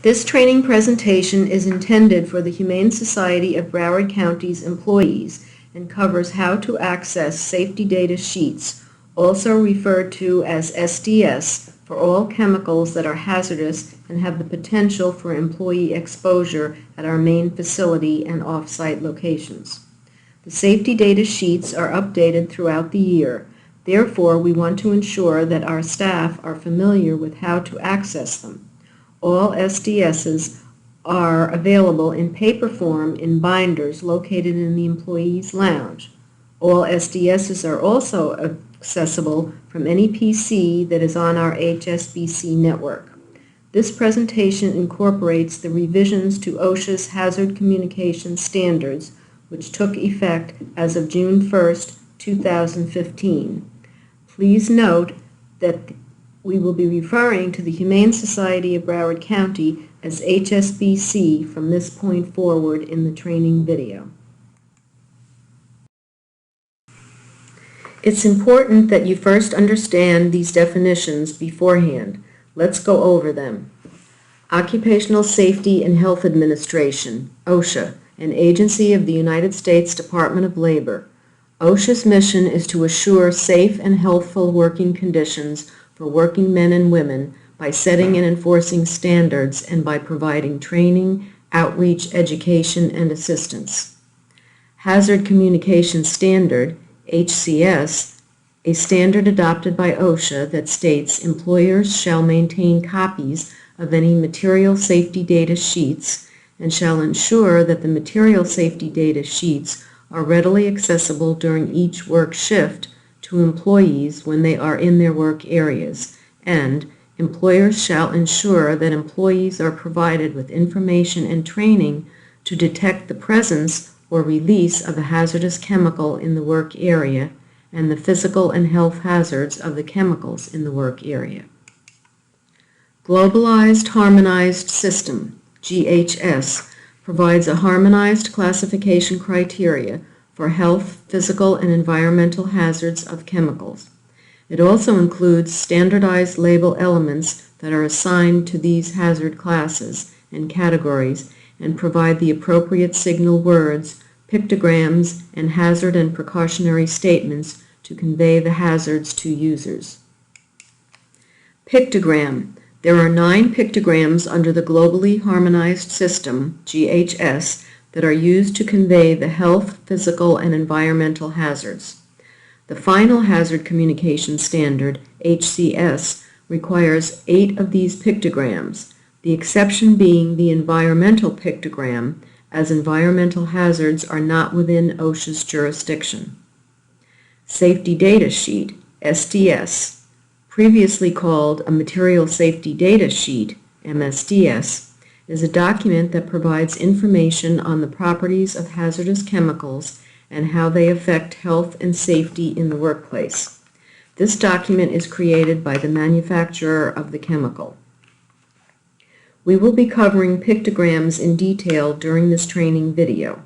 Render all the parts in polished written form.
This training presentation is intended for the Humane Society of Broward County's employees and covers how to access safety data sheets, also referred to as SDS, for all chemicals that are hazardous and have the potential for employee exposure at our main facility and off-site locations. The safety data sheets are updated throughout the year. Therefore, we want to ensure that our staff are familiar with how to access them. All SDSs are available in paper form in binders located in the employees' lounge. All SDSs are also accessible from any PC that is on our HSBC network. This presentation incorporates the revisions to OSHA's Hazard Communication Standards, which took effect as of June 1st, 2015. Please note that we will be referring to the Humane Society of Broward County as HSBC from this point forward in the training video. It's important that you first understand these definitions beforehand. Let's go over them. Occupational Safety and Health Administration, OSHA, an agency of the United States Department of Labor. OSHA's mission is to assure safe and healthful working conditions for working men and women by setting and enforcing standards and by providing training, outreach, education, and assistance. Hazard Communication Standard, HCS, a standard adopted by OSHA that states employers shall maintain copies of any material safety data sheets and shall ensure that the material safety data sheets are readily accessible during each work shift to employees when they are in their work areas, and employers shall ensure that employees are provided with information and training to detect the presence or release of a hazardous chemical in the work area and the physical and health hazards of the chemicals in the work area. Globalized Harmonized System, GHS, provides a harmonized classification criteria for health, physical, and environmental hazards of chemicals. It also includes standardized label elements that are assigned to these hazard classes and categories and provide the appropriate signal words, pictograms, and hazard and precautionary statements to convey the hazards to users. Pictogram. There are 9 pictograms under the Globally Harmonized System, GHS, that are used to convey the health, physical, and environmental hazards. The final Hazard Communication Standard, HCS, requires 8 of these pictograms, the exception being the environmental pictogram, as environmental hazards are not within OSHA's jurisdiction. Safety Data Sheet, SDS, previously called a Material Safety Data Sheet, MSDS, is a document that provides information on the properties of hazardous chemicals and how they affect health and safety in the workplace. This document is created by the manufacturer of the chemical. We will be covering pictograms in detail during this training video.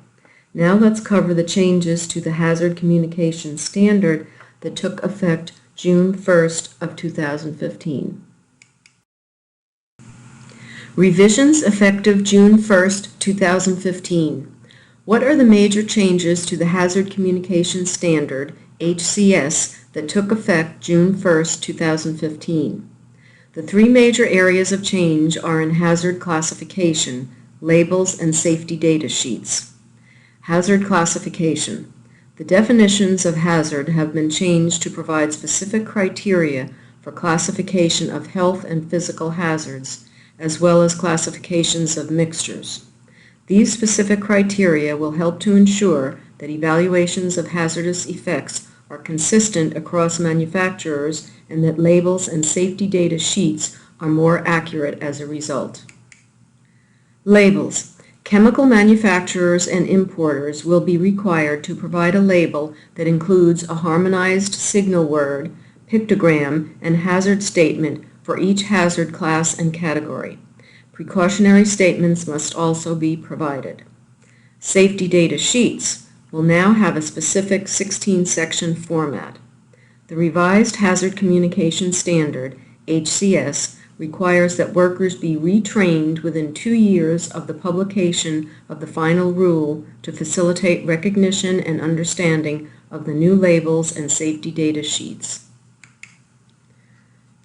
Now let's cover the changes to the Hazard Communication Standard that took effect June 1st of 2015. Revisions effective June 1st, 2015. What are the major changes to the Hazard Communication Standard, HCS, that took effect June 1st, 2015? The 3 major areas of change are in hazard classification, labels, and safety data sheets. Hazard classification. The definitions of hazard have been changed to provide specific criteria for classification of health and physical hazards, as well as classifications of mixtures. These specific criteria will help to ensure that evaluations of hazardous effects are consistent across manufacturers and that labels and safety data sheets are more accurate as a result. Labels. Chemical manufacturers and importers will be required to provide a label that includes a harmonized signal word, pictogram, and hazard statement for each hazard class and category. Precautionary statements must also be provided. Safety data sheets will now have a specific 16-section format. The revised Hazard Communication Standard, HCS, requires that workers be retrained within 2 years of the publication of the final rule to facilitate recognition and understanding of the new labels and safety data sheets.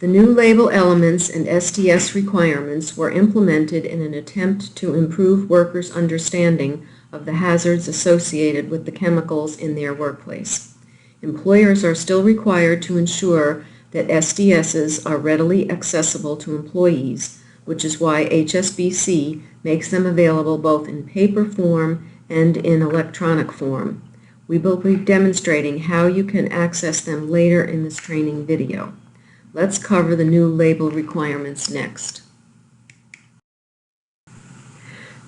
The new label elements and SDS requirements were implemented in an attempt to improve workers' understanding of the hazards associated with the chemicals in their workplace. Employers are still required to ensure that SDSs are readily accessible to employees, which is why HSBC makes them available both in paper form and in electronic form. We will be demonstrating how you can access them later in this training video. Let's cover the new label requirements next.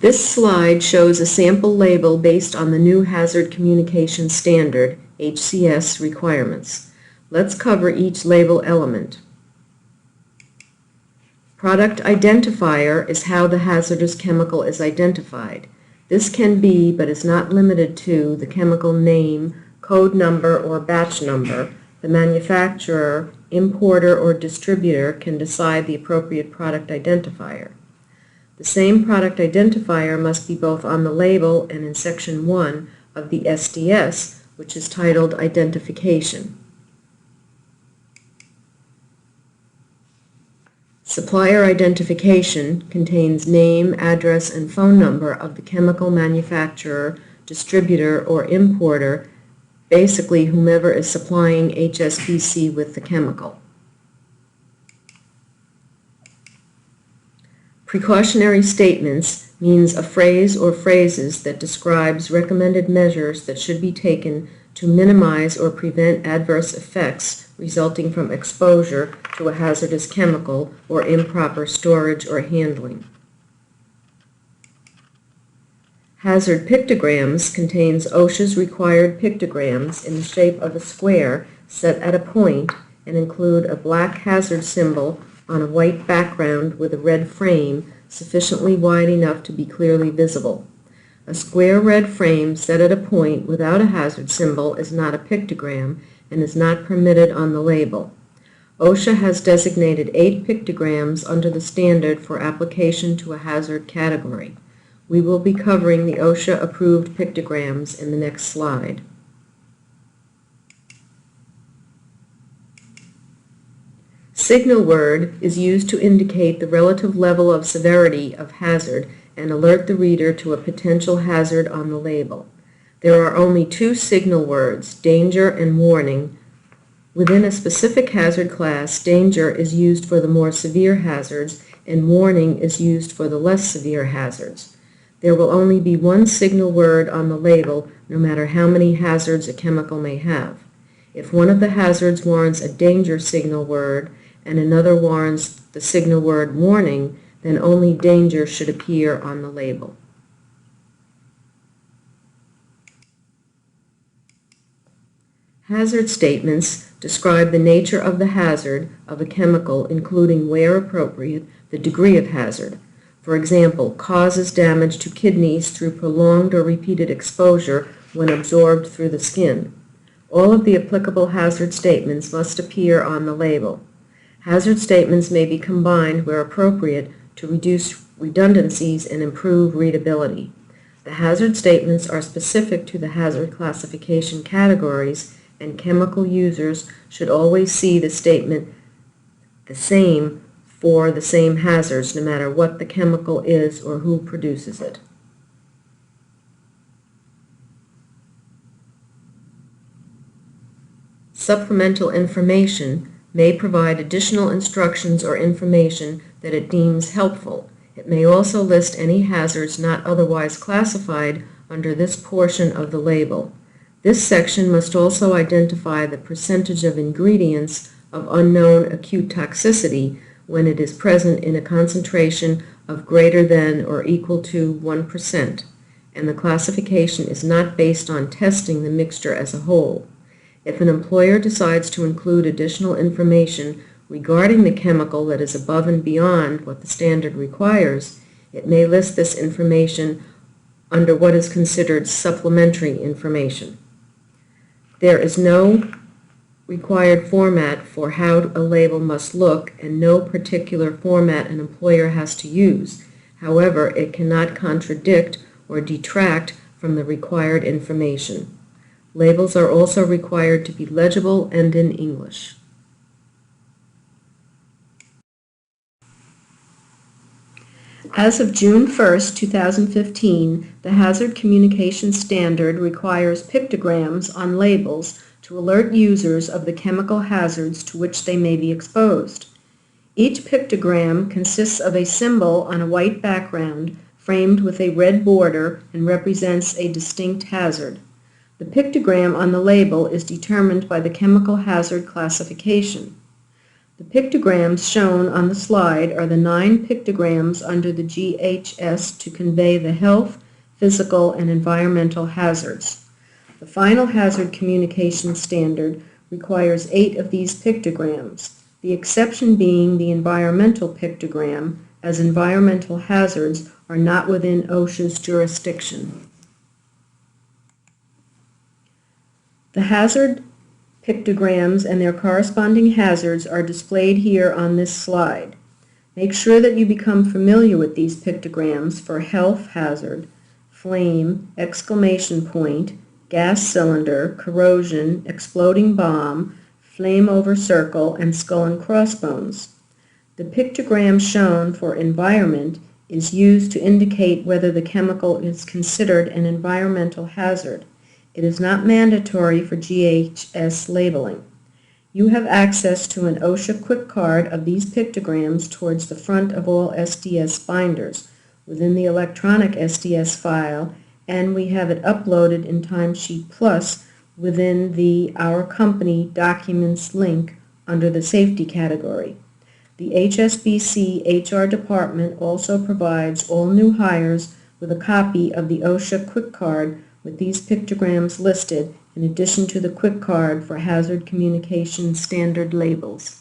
This slide shows a sample label based on the new Hazard Communication Standard, HCS, requirements. Let's cover each label element. Product identifier is how the hazardous chemical is identified. This can be, but is not limited to, the chemical name, code number, or batch number. The manufacturer, importer, or distributor can decide the appropriate product identifier. The same product identifier must be both on the label and in Section 1 of the SDS, which is titled Identification. Supplier identification contains name, address, and phone number of the chemical manufacturer, distributor, or importer, basically whomever is supplying HSBC with the chemical. Precautionary statements means a phrase or phrases that describes recommended measures that should be taken to minimize or prevent adverse effects resulting from exposure to a hazardous chemical or improper storage or handling. Hazard pictograms contains OSHA's required pictograms in the shape of a square set at a point and include a black hazard symbol on a white background with a red frame sufficiently wide enough to be clearly visible. A square red frame set at a point without a hazard symbol is not a pictogram and is not permitted on the label. OSHA has designated 8 pictograms under the standard for application to a hazard category. We will be covering the OSHA-approved pictograms in the next slide. Signal word is used to indicate the relative level of severity of hazard and alert the reader to a potential hazard on the label. There are only 2 signal words, danger and warning. Within a specific hazard class, danger is used for the more severe hazards and warning is used for the less severe hazards. There will only be 1 signal word on the label, no matter how many hazards a chemical may have. If one of the hazards warrants a danger signal word and another warrants the signal word warning, then only danger should appear on the label. Hazard statements describe the nature of the hazard of a chemical, including, where appropriate, the degree of hazard. For example, causes damage to kidneys through prolonged or repeated exposure when absorbed through the skin. All of the applicable hazard statements must appear on the label. Hazard statements may be combined where appropriate to reduce redundancies and improve readability. The hazard statements are specific to the hazard classification categories, and chemical users should always see the statement the same for the same hazards, no matter what the chemical is or who produces it. Supplemental information may provide additional instructions or information that it deems helpful. It may also list any hazards not otherwise classified under this portion of the label. This section must also identify the percentage of ingredients of unknown acute toxicity when it is present in a concentration of greater than or equal to 1%, and the classification is not based on testing the mixture as a whole. If an employer decides to include additional information regarding the chemical that is above and beyond what the standard requires, it may list this information under what is considered supplementary information. There is no required format for how a label must look and no particular format an employer has to use. However, it cannot contradict or detract from the required information. Labels are also required to be legible and in English. As of June 1st, 2015, the Hazard Communication Standard requires pictograms on labels to alert users of the chemical hazards to which they may be exposed. Each pictogram consists of a symbol on a white background framed with a red border and represents a distinct hazard. The pictogram on the label is determined by the chemical hazard classification. The pictograms shown on the slide are the 9 pictograms under the GHS to convey the health, physical, and environmental hazards. The final hazard communication standard requires 8 of these pictograms, the exception being the environmental pictogram, as environmental hazards are not within OSHA's jurisdiction. The hazard pictograms and their corresponding hazards are displayed here on this slide. Make sure that you become familiar with these pictograms for health hazard, flame, exclamation point, gas cylinder, corrosion, exploding bomb, flame over circle, and skull and crossbones. The pictogram shown for environment is used to indicate whether the chemical is considered an environmental hazard. It is not mandatory for GHS labeling. You have access to an OSHA quick card of these pictograms towards the front of all SDS binders within the electronic SDS file, and we have it uploaded in Timesheet Plus within the Our Company Documents link under the Safety category. The HSBC HR Department also provides all new hires with a copy of the OSHA quick card with these pictograms listed, in addition to the quick card for hazard communication standard labels.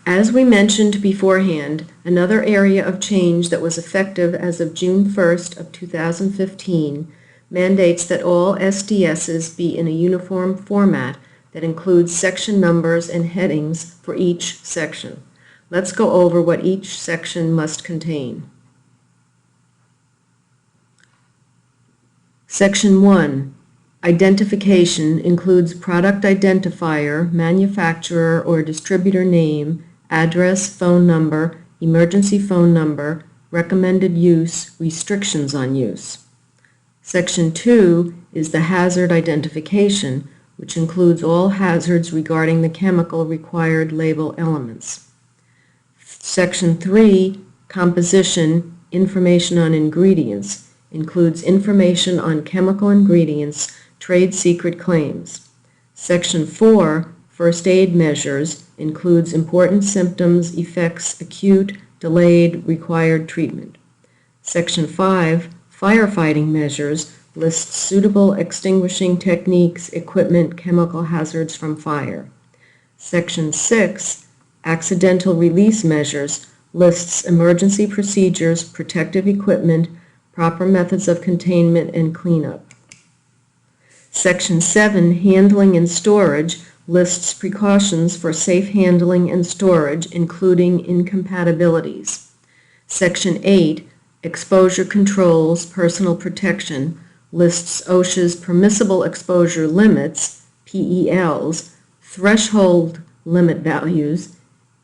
As we mentioned beforehand, another area of change that was effective as of June 1st of 2015 mandates that all SDSs be in a uniform format that includes section numbers and headings for each section. Let's go over what each section must contain. Section 1, Identification, includes product identifier, manufacturer or distributor name, address, phone number, emergency phone number, recommended use, restrictions on use. Section 2 is the hazard identification, which includes all hazards regarding the chemical required label elements. Section 3, Composition, information on ingredients, includes information on chemical ingredients, trade secret claims. Section 4, First aid measures, includes important symptoms, effects, acute, delayed, required treatment. Section 5, Firefighting measures, lists suitable extinguishing techniques, equipment, chemical hazards from fire. Section 6, Accidental release measures, lists emergency procedures, protective equipment, proper methods of containment and cleanup. Section 7, Handling and storage, lists precautions for safe handling and storage, including incompatibilities. Section 8, Exposure controls, personal protection, lists OSHA's permissible exposure limits, PELs, threshold limit values,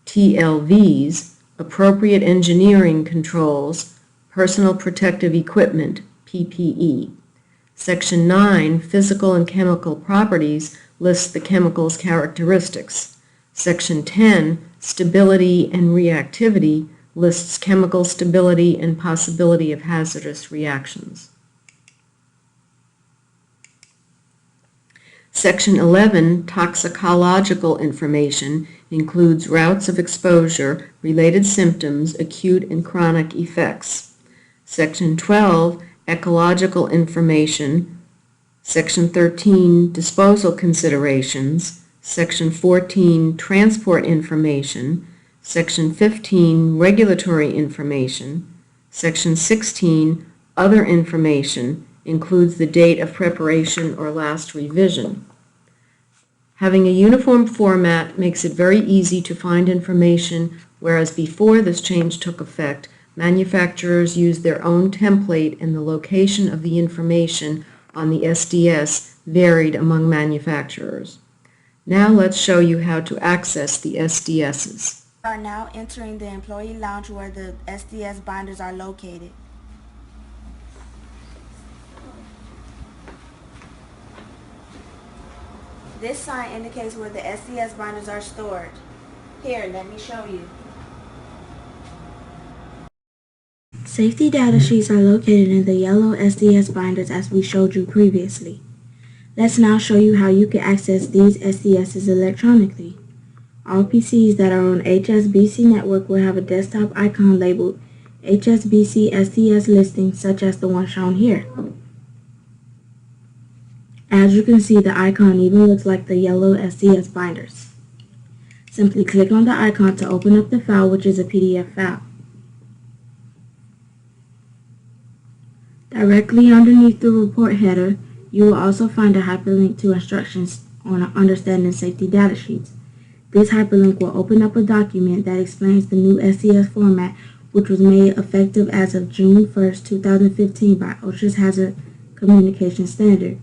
TLVs, appropriate engineering controls, personal protective equipment, PPE. Section 9, Physical and chemical properties, lists the chemical's characteristics. Section 10, Stability and reactivity, lists chemical stability and possibility of hazardous reactions. Section 11, Toxicological information, includes routes of exposure, related symptoms, acute and chronic effects. Section 12, Ecological information. Section 13, Disposal considerations. Section 14, Transport information. Section 15, Regulatory information. Section 16, Other information, includes the date of preparation or last revision. Having a uniform format makes it very easy to find information, whereas before this change took effect, manufacturers used their own template and the location of the information on the SDS varied among manufacturers. Now let's show you how to access the SDSs. We are now entering the employee lounge where the SDS binders are located. This sign indicates where the SDS binders are stored. Here, let me show you. Safety data sheets are located in the yellow SDS binders as we showed you previously. Let's now show you how you can access these SDSs electronically. All PCs that are on HSBC network will have a desktop icon labeled HSBC SDS listing, such as the one shown here. As you can see, the icon even looks like the yellow SDS binders. Simply click on the icon to open up the file, which is a PDF file. Directly underneath the report header, you will also find a hyperlink to instructions on understanding safety data sheets. This hyperlink will open up a document that explains the new SDS format, which was made effective as of June 1st, 2015 by OSHA's Hazard Communication Standard.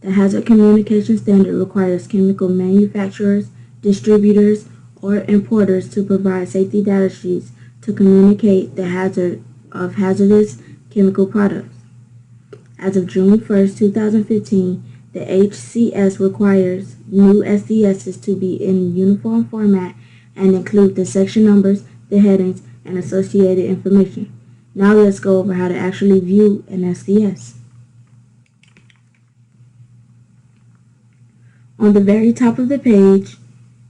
The Hazard Communication Standard requires chemical manufacturers, distributors, or importers to provide safety data sheets to communicate the hazard of hazardous chemical products. As of June 1st, 2015, the HCS requires new SDSs to be in uniform format and include the section numbers, the headings, and associated information. Now let's go over how to actually view an SDS. On the very top of the page,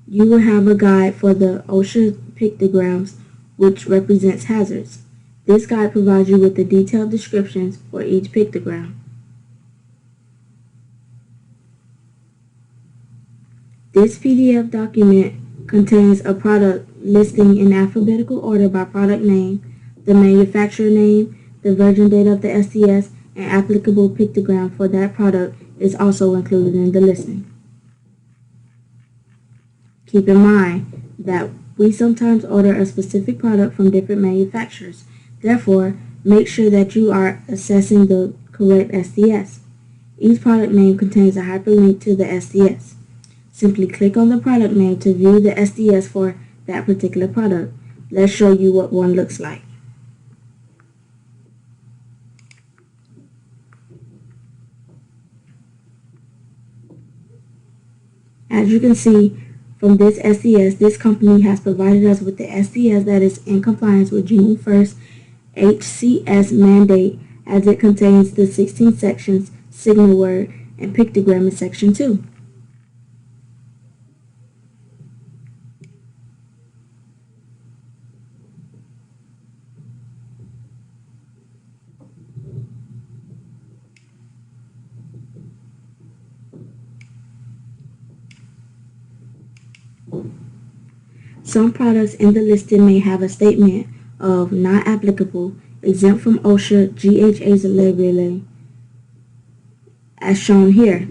you will have a guide for the OSHA pictograms, which represents hazards. This guide provides you with the detailed descriptions for each pictogram. This PDF document contains a product listing in alphabetical order by product name, the manufacturer name, the version date of the SDS, and applicable pictogram for that product is also included in the listing. Keep in mind that we sometimes order a specific product from different manufacturers. Therefore, make sure that you are accessing the correct SDS. Each product name contains a hyperlink to the SDS. Simply click on the product name to view the SDS for that particular product. Let's show you what one looks like. As you can see from this SDS, this company has provided us with the SDS that is in compliance with June 1st HCS mandate, as it contains the 16 sections, signal word, and pictogram in section 2. Some products in the listing may have a statement of not applicable, exempt from OSHA GHA's labeling, as shown here.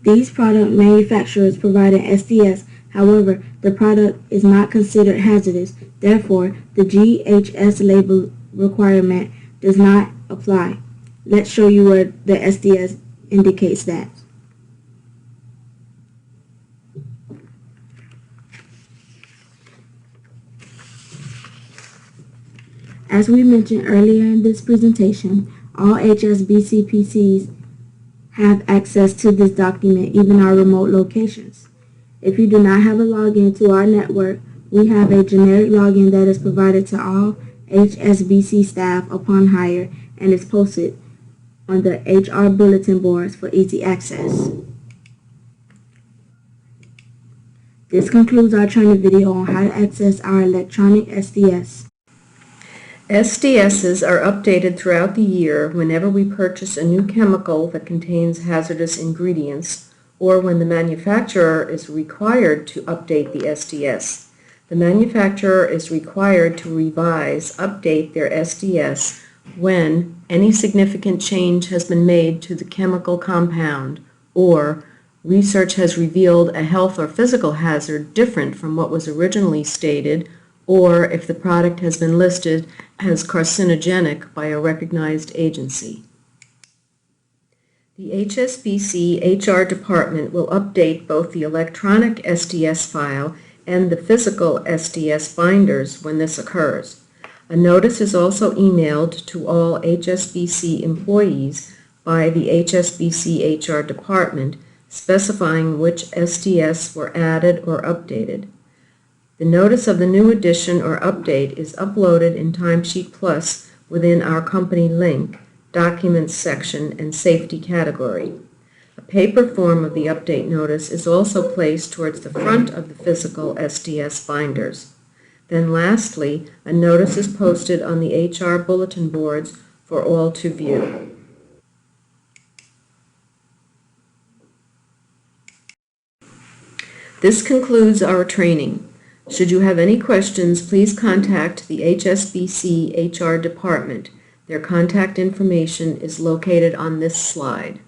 These product manufacturers provide an SDS. However, the product is not considered hazardous. Therefore, the GHS label requirement does not apply. Let's show you where the SDS indicates that. As we mentioned earlier in this presentation, all HSBC PCs have access to this document, even our remote locations. If you do not have a login to our network, we have a generic login that is provided to all HSBC staff upon hire and is posted on the HR bulletin boards for easy access. This concludes our training video on how to access our electronic SDS. SDSs are updated throughout the year whenever we purchase a new chemical that contains hazardous ingredients, or when the manufacturer is required to update the SDS. The manufacturer is required to update their SDS when any significant change has been made to the chemical compound, or research has revealed a health or physical hazard different from what was originally stated, or if the product has been listed as carcinogenic by a recognized agency. The HSBC HR Department will update both the electronic SDS file and the physical SDS binders when this occurs. A notice is also emailed to all HSBC employees by the HSBC HR Department specifying which SDS were added or updated. The notice of the new addition or update is uploaded in Timesheet Plus within our company link, Documents section, and Safety category. A paper form of the update notice is also placed towards the front of the physical SDS binders. Then lastly, a notice is posted on the HR bulletin boards for all to view. This concludes our training. Should you have any questions, please contact the HSBC HR Department. Their contact information is located on this slide.